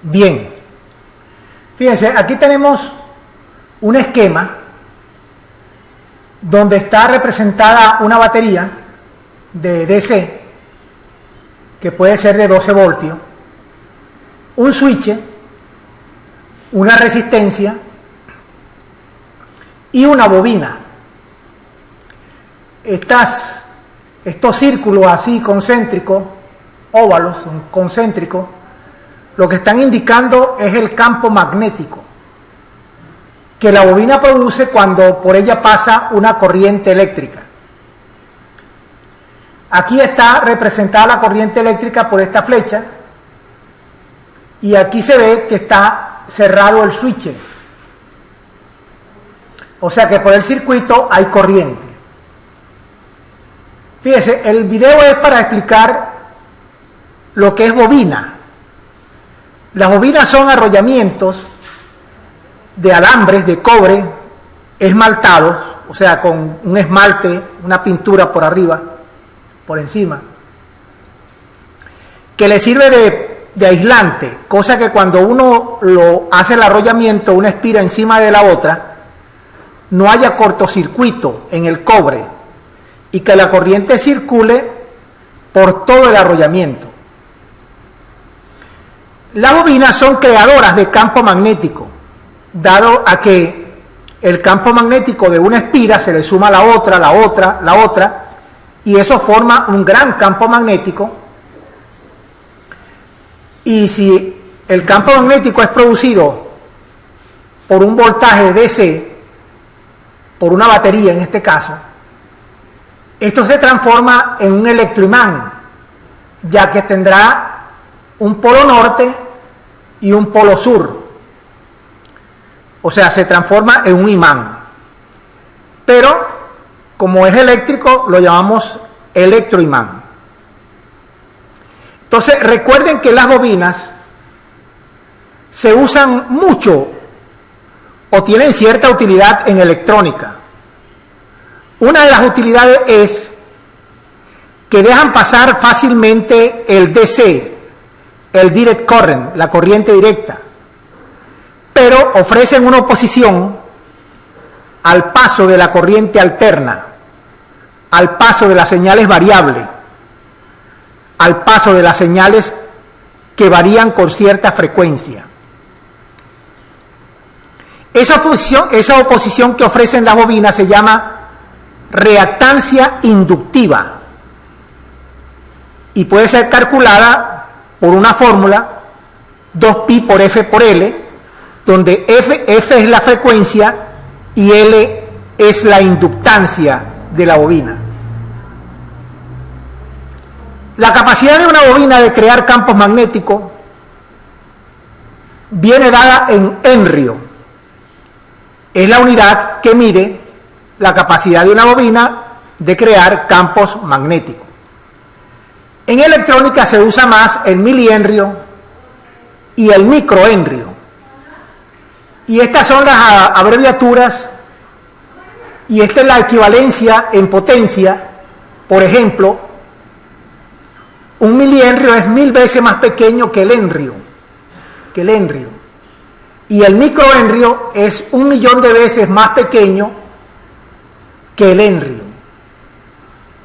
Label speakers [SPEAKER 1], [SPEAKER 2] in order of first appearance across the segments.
[SPEAKER 1] Bien, fíjense, aquí tenemos un esquema donde está representada una batería de DC que puede ser de 12 voltios, un switch, una resistencia y una bobina. Estos círculos así concéntricos, óvalos, concéntricos, lo que están indicando es el campo magnético que la bobina produce cuando por ella pasa una corriente eléctrica. Aquí está representada la corriente eléctrica por esta flecha y aquí se ve que está cerrado el switch. O sea que por el circuito hay corriente. Fíjese, el video es para explicar lo que es bobina. Las bobinas son arrollamientos de alambres de cobre esmaltados, o sea, con un esmalte, una pintura por arriba, por encima, que le sirve de aislante, cosa que cuando uno lo hace el arrollamiento, una espira encima de la otra, no haya cortocircuito en el cobre y que la corriente circule por todo el arrollamiento. Las bobinas son creadoras de campo magnético, dado a que el campo magnético de una espira se le suma la otra, y eso forma un gran campo magnético. Y si el campo magnético es producido por un voltaje DC, por una batería en este caso, esto se transforma en un electroimán, ya que tendrá un polo norte y un polo sur. O sea, se transforma en un imán. Pero, como es eléctrico, lo llamamos electroimán. Entonces, recuerden que las bobinas se usan mucho o tienen cierta utilidad en electrónica. Una de las utilidades es que dejan pasar fácilmente el DC, el direct current, la corriente directa, pero ofrecen una oposición al paso de la corriente alterna, al paso de las señales variables, al paso de las señales que varían con cierta frecuencia. Esa oposición que ofrecen las bobinas se llama reactancia inductiva y puede ser calculada por una fórmula 2pi por F por L, donde F es la frecuencia y L es la inductancia de la bobina. La capacidad de una bobina de crear campos magnéticos viene dada en henrio. Es la unidad que mide la capacidad de una bobina de crear campos magnéticos. En electrónica se usa más el milihenrio y el microhenrio. Y estas son las abreviaturas y esta es la equivalencia en potencia. Por ejemplo, un milihenrio es 1000 veces más pequeño que el henrio. Y el microhenrio es 1.000.000 de veces más pequeño que el henrio.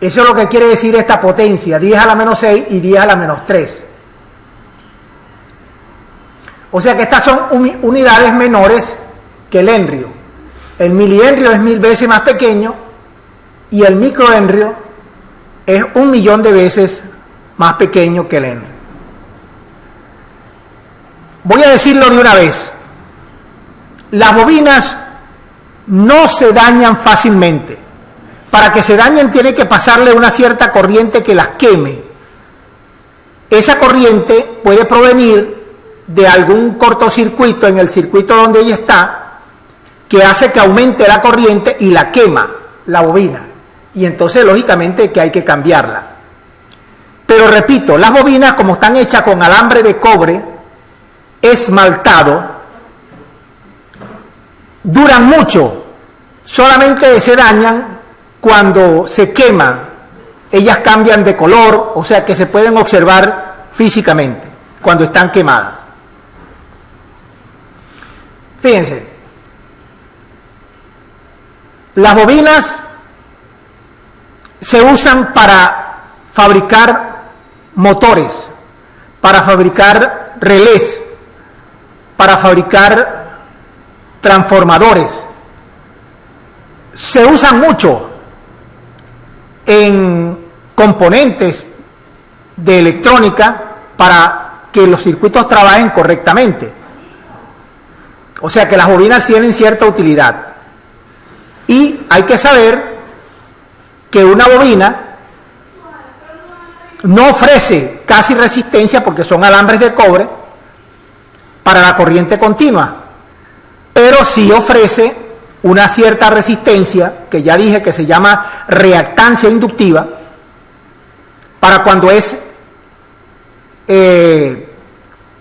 [SPEAKER 1] Eso es lo que quiere decir esta potencia, 10 a la menos 6 y 10 a la menos 3. O sea que estas son unidades menores que el henrio. El milihenrio es 1000 veces más pequeño y el microhenrio es 1.000.000 de veces más pequeño que el henrio. Voy a decirlo de una vez. Las bobinas no se dañan fácilmente. Para que se dañen tiene que pasarle una cierta corriente que las queme. Esa corriente puede provenir de algún cortocircuito en el circuito donde ella está, que hace que aumente la corriente y la quema la bobina. Y entonces, lógicamente, que hay que cambiarla. Pero repito, las bobinas, como están hechas con alambre de cobre esmaltado, duran mucho, solamente se dañan cuando se queman. Ellas cambian de color, o sea que se pueden observar físicamente cuando están quemadas. Fíjense, las bobinas se usan para fabricar motores, para fabricar relés, para fabricar transformadores. Se usan mucho en componentes de electrónica para que los circuitos trabajen correctamente. O sea que las bobinas tienen cierta utilidad. Y hay que saber que una bobina no ofrece casi resistencia porque son alambres de cobre para la corriente continua, pero sí ofrece una cierta resistencia, que ya dije que se llama reactancia inductiva, para cuando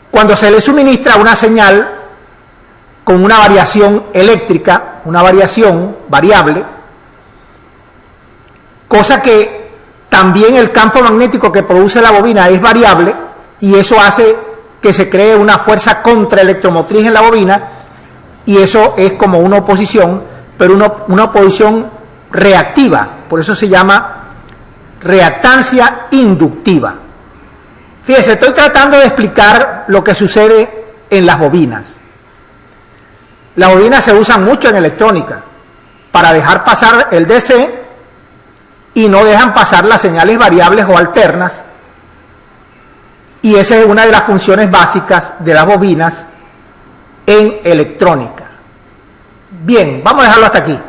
[SPEAKER 1] cuando se le suministra una señal con una variación eléctrica, una variación variable, cosa que también el campo magnético que produce la bobina es variable, y eso hace que se cree una fuerza contraelectromotriz en la bobina, y eso es como una oposición, pero una oposición reactiva, por eso se llama reactancia inductiva. Fíjense, estoy tratando de explicar lo que sucede en las bobinas. Las bobinas se usan mucho en electrónica para dejar pasar el DC y no dejan pasar las señales variables o alternas, y esa es una de las funciones básicas de las bobinas en electrónica. Bien, vamos a dejarlo hasta aquí.